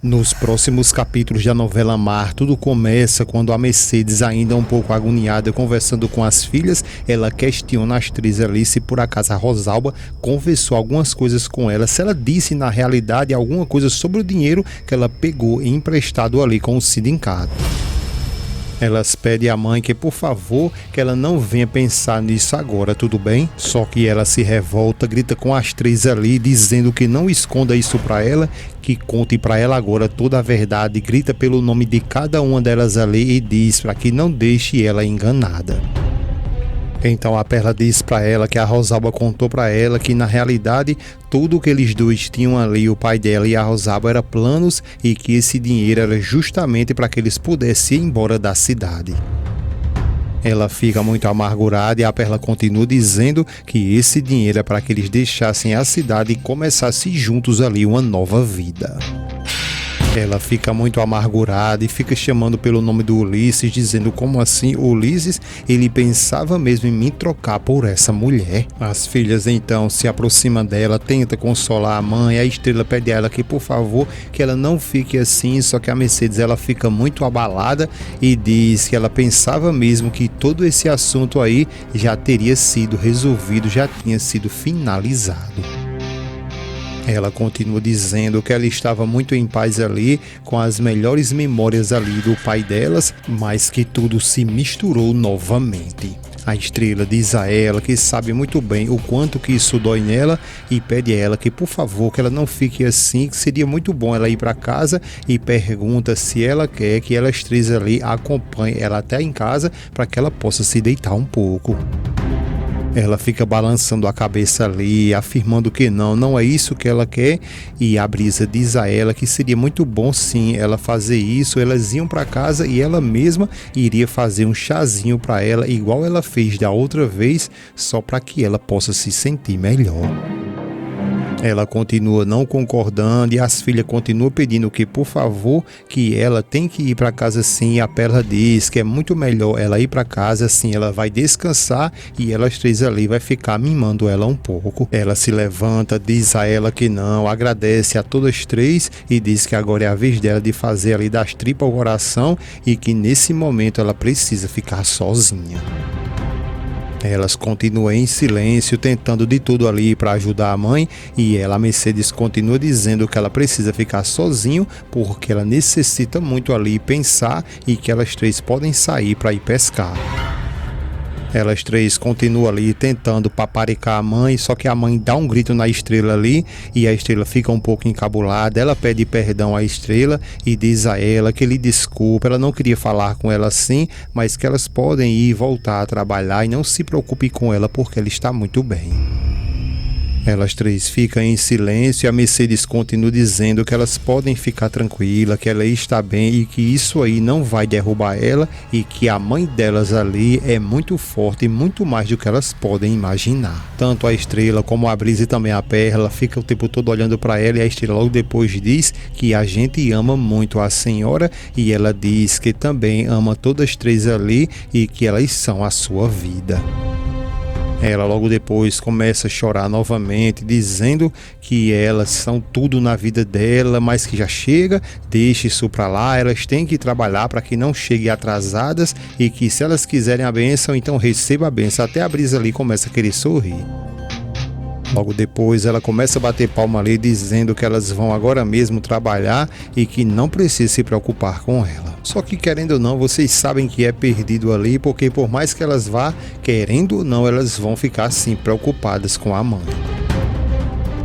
Nos próximos capítulos da novela Mar, tudo começa quando a Mercedes, ainda um pouco agoniada, conversando com as filhas, ela questiona a atriz ali se por acaso a Rosalba conversou algumas coisas com ela, se ela disse na realidade alguma coisa sobre o dinheiro que ela pegou emprestado ali com o Cid em casa. Elas pedem à mãe que, por favor, que ela não venha pensar nisso agora, tudo bem? Só que ela se revolta, grita com as três ali, dizendo que não esconda isso pra ela, que conte pra ela agora toda a verdade, grita pelo nome de cada uma delas ali e diz para que não deixe ela enganada. Então a Perla diz para ela que a Rosalba contou para ela que na realidade tudo que eles dois tinham ali, o pai dela e a Rosalba, era planos e que esse dinheiro era justamente para que eles pudessem ir embora da cidade. Ela fica muito amargurada e a Perla continua dizendo que esse dinheiro é para que eles deixassem a cidade e começassem juntos ali uma nova vida. Ela fica muito amargurada e fica chamando pelo nome do Ulisses, dizendo como assim, Ulisses, ele pensava mesmo em me trocar por essa mulher. As filhas então se aproximam dela, tenta consolar a mãe, a Estrela pede a ela que por favor, que ela não fique assim, só que a Mercedes ela fica muito abalada e diz que ela pensava mesmo que todo esse assunto aí já teria sido resolvido, já tinha sido finalizado. Ela continua dizendo que ela estava muito em paz ali, com as melhores memórias ali do pai delas, mas que tudo se misturou novamente. A Estrela diz a ela que sabe muito bem o quanto que isso dói nela e pede a ela que por favor que ela não fique assim, que seria muito bom ela ir para casa, e pergunta se ela quer que elas três ali acompanhem ela até em casa para que ela possa se deitar um pouco. Ela fica balançando a cabeça ali, afirmando que não é isso que ela quer, e a Brisa diz a ela que seria muito bom sim ela fazer isso. Elas iam para casa e ela mesma iria fazer um chazinho para ela, igual ela fez da outra vez, só para que ela possa se sentir melhor. Ela continua não concordando e as filhas continuam pedindo que, por favor, que ela tem que ir para casa sim. E a Perla diz que é muito melhor ela ir para casa assim, ela vai descansar e elas três ali vai ficar mimando ela um pouco. Ela se levanta, diz a ela que não, agradece a todas três e diz que agora é a vez dela de fazer ali das tripas ao coração e que nesse momento ela precisa ficar sozinha. Elas continuam em silêncio, tentando de tudo ali para ajudar a mãe, e ela, a Mercedes, continua dizendo que ela precisa ficar sozinho porque ela necessita muito ali pensar e que elas três podem sair para ir pescar. Elas três continuam ali tentando paparicar a mãe, só que a mãe dá um grito na Estrela ali e a Estrela fica um pouco encabulada. Ela pede perdão à Estrela e diz a ela que lhe desculpa, ela não queria falar com ela assim, mas que elas podem ir voltar a trabalhar e não se preocupe com ela porque ela está muito bem. Elas três ficam em silêncio e a Mercedes continua dizendo que elas podem ficar tranquilas, que ela está bem e que isso aí não vai derrubar ela e que a mãe delas ali é muito forte e muito mais do que elas podem imaginar. Tanto a Estrela como a Brisa e também a Perla ficam o tempo todo olhando para ela e a Estrela logo depois diz que a gente ama muito a senhora e ela diz que também ama todas três ali e que elas são a sua vida. Ela logo depois começa a chorar novamente, dizendo que elas são tudo na vida dela, mas que já chega, deixa isso pra lá, elas têm que trabalhar para que não cheguem atrasadas e que se elas quiserem a bênção, então receba a bênção. Até a Brisa ali começa a querer sorrir. Logo depois ela começa a bater palma ali, dizendo que elas vão agora mesmo trabalhar e que não precisa se preocupar com ela. Só que querendo ou não, vocês sabem que é perdido ali, porque por mais que elas vá, querendo ou não, elas vão ficar assim preocupadas com a mãe.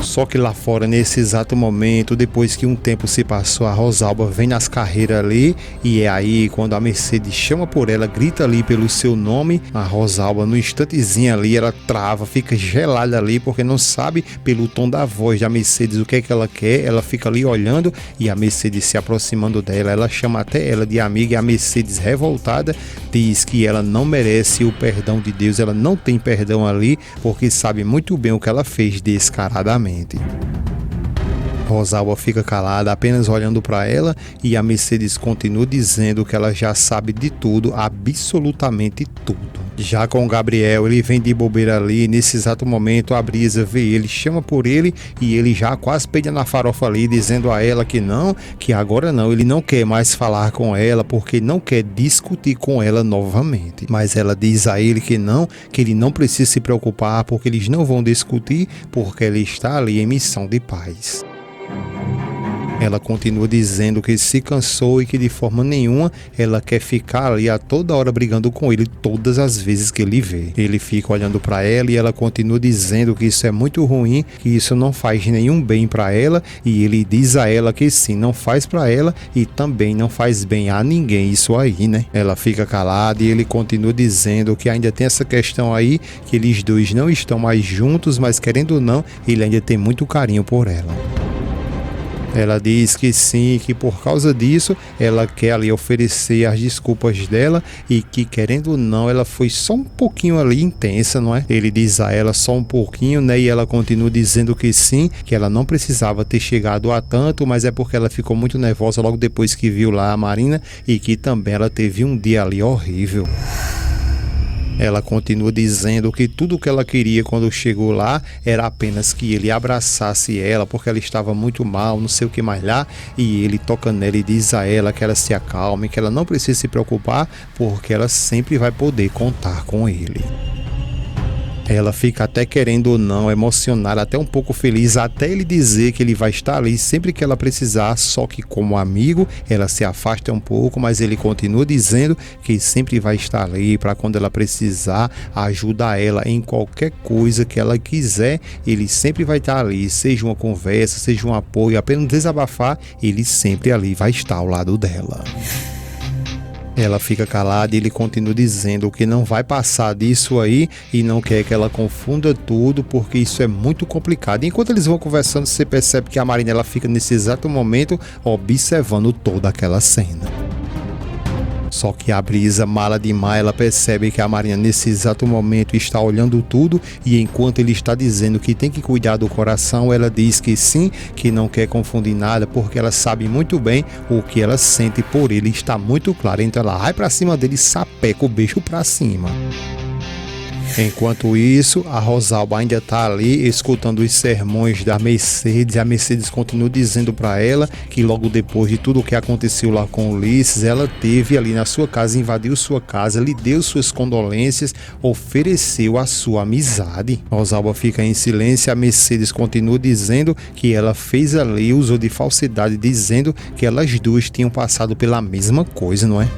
Só que lá fora, nesse exato momento, depois que um tempo se passou, a Rosalba vem nas carreiras ali e é aí quando a Mercedes chama por ela, grita ali pelo seu nome. A Rosalba, no instantezinho ali, ela trava, fica gelada ali porque não sabe pelo tom da voz da Mercedes o que é que ela quer. Ela fica ali olhando e a Mercedes se aproximando dela, ela chama até ela de amiga e a Mercedes, revoltada, diz que ela não merece o perdão de Deus, ela não tem perdão ali porque sabe muito bem o que ela fez descaradamente. Rosalba fica calada, apenas olhando para ela, e a Mercedes continua dizendo que ela já sabe de tudo, absolutamente tudo. Já com o Gabriel, ele vem de bobeira ali, nesse exato momento a Brisa vê ele, chama por ele e ele já quase peida na farofa ali, dizendo a ela que não, que agora não, ele não quer mais falar com ela porque não quer discutir com ela novamente. Mas ela diz a ele que não, que ele não precisa se preocupar porque eles não vão discutir, porque ele está ali em missão de paz. Ela continua dizendo que se cansou e que de forma nenhuma ela quer ficar ali a toda hora brigando com ele todas as vezes que ele vê. Ele fica olhando para ela e ela continua dizendo que isso é muito ruim, que isso não faz nenhum bem para ela, e ele diz a ela que sim, não faz para ela e também não faz bem a ninguém isso aí, né? Ela fica calada e ele continua dizendo que ainda tem essa questão aí, que eles dois não estão mais juntos, mas querendo ou não, ele ainda tem muito carinho por ela. Ela diz que sim, que por causa disso ela quer ali oferecer as desculpas dela e que, querendo ou não, ela foi só um pouquinho ali intensa, não é? Ele diz a ela só um pouquinho, né? E ela continua dizendo que sim, que ela não precisava ter chegado a tanto, mas é porque ela ficou muito nervosa logo depois que viu lá a Marina e que também ela teve um dia ali horrível. Ela continua dizendo que tudo o que ela queria quando chegou lá era apenas que ele abraçasse ela, porque ela estava muito mal, não sei o que mais lá, e ele toca nela e diz a ela que ela se acalme, que ela não precisa se preocupar, porque ela sempre vai poder contar com ele. Ela fica até, querendo ou não, emocionada, até um pouco feliz, até ele dizer que ele vai estar ali sempre que ela precisar, só que como amigo, ela se afasta um pouco, mas ele continua dizendo que sempre vai estar ali para quando ela precisar, ajudar ela em qualquer coisa que ela quiser, ele sempre vai estar ali, seja uma conversa, seja um apoio, apenas desabafar, ele sempre ali vai estar ao lado dela. Ela fica calada e ele continua dizendo que não vai passar disso aí e não quer que ela confunda tudo, porque isso é muito complicado. Enquanto eles vão conversando, você percebe que a Marina ela fica nesse exato momento observando toda aquela cena. Só que a Brisa, mala demais, ela percebe que a Marina nesse exato momento está olhando tudo, e enquanto ele está dizendo que tem que cuidar do coração, ela diz que sim, que não quer confundir nada, porque ela sabe muito bem o que ela sente por ele, está muito claro. Então ela vai pra cima dele e sapeca o beijo pra cima. Enquanto isso, a Rosalba ainda está ali escutando os sermões da Mercedes. A Mercedes continua dizendo para ela que logo depois de tudo o que aconteceu lá com Ulisses, ela teve ali na sua casa, invadiu sua casa, lhe deu suas condolências, ofereceu a sua amizade. Rosalba fica em silêncio. A Mercedes continua dizendo que ela fez ali uso de falsidade, dizendo que elas duas tinham passado pela mesma coisa, não é?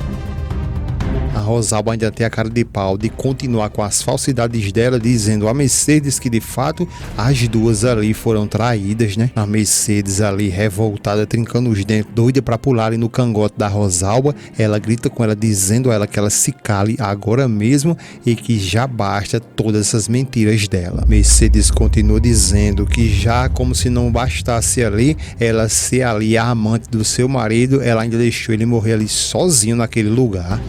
A Rosalba ainda tem a cara de pau de continuar com as falsidades dela, dizendo a Mercedes que de fato as duas ali foram traídas, né? A Mercedes ali revoltada, trincando os dentes, doida pra pular ali no cangote da Rosalba. Ela grita com ela, dizendo a ela que ela se cale agora mesmo e que já basta todas essas mentiras dela. Mercedes continua dizendo que já como se não bastasse ali ela ser ali a amante do seu marido, ela ainda deixou ele morrer ali sozinho naquele lugar.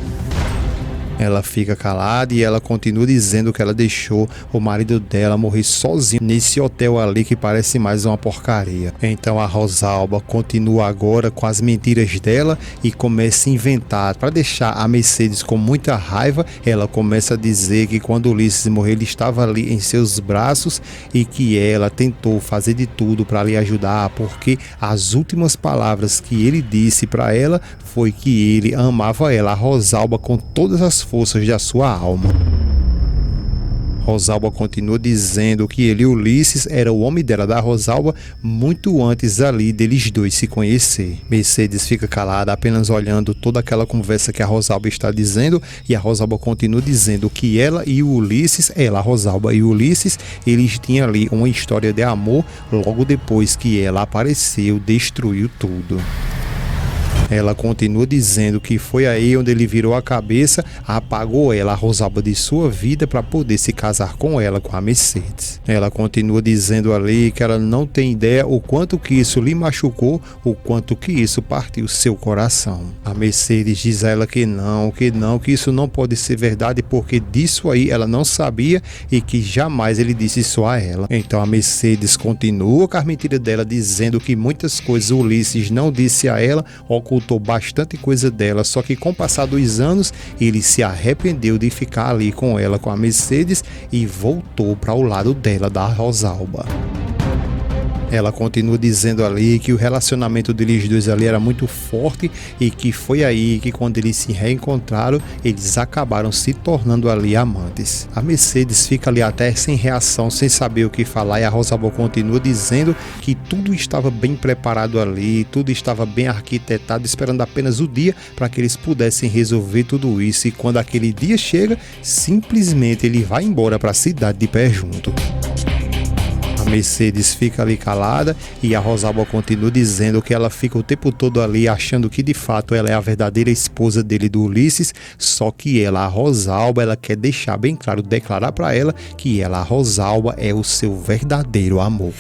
Ela fica calada e ela continua dizendo que ela deixou o marido dela morrer sozinho nesse hotel ali que parece mais uma porcaria. Então a Rosalba continua agora com as mentiras dela e começa a inventar para deixar a Mercedes com muita raiva. Ela começa a dizer que quando Ulisses morreu ele estava ali em seus braços e que ela tentou fazer de tudo para lhe ajudar, porque as últimas palavras que ele disse para ela foi que ele amava ela, a Rosalba, com todas as forças da sua alma. Rosalba continua dizendo que ele, Ulisses, era o homem dela, da Rosalba, muito antes ali deles dois se conhecer. Mercedes fica calada, apenas olhando toda aquela conversa que a Rosalba está dizendo, e a Rosalba continua dizendo que ela e o Ulisses, a Rosalba e o Ulisses, eles tinham ali uma história de amor logo depois que ela apareceu, destruiu tudo. Ela continua dizendo que foi aí onde ele virou a cabeça, apagou ela, a Rosalba, de sua vida para poder se casar com ela, com a Mercedes. Ela continua dizendo ali que ela não tem ideia o quanto que isso lhe machucou, o quanto que isso partiu seu coração. A Mercedes diz a ela que isso não pode ser verdade, porque disso aí ela não sabia e que jamais ele disse isso a ela. Então a Mercedes continua com a mentira dela, dizendo que muitas coisas Ulisses não disse a ela, ocultou bastante coisa dela, só que com o passar dos anos ele se arrependeu de ficar ali com ela, com a Mercedes, e voltou para o lado dela, da Rosalba. Ela continua dizendo ali que o relacionamento deles dois ali era muito forte e que foi aí que, quando eles se reencontraram, eles acabaram se tornando ali amantes. A Mercedes fica ali até sem reação, sem saber o que falar, e a Rosalba continua dizendo que tudo estava bem preparado ali, tudo estava bem arquitetado, esperando apenas o dia para que eles pudessem resolver tudo isso. E quando aquele dia chega, simplesmente ele vai embora para a cidade de Pé Junto. A Mercedes fica ali calada e a Rosalba continua dizendo que ela fica o tempo todo ali achando que de fato ela é a verdadeira esposa dele, do Ulisses, só que ela, a Rosalba, ela quer deixar bem claro, declarar para ela que ela, a Rosalba, é o seu verdadeiro amor.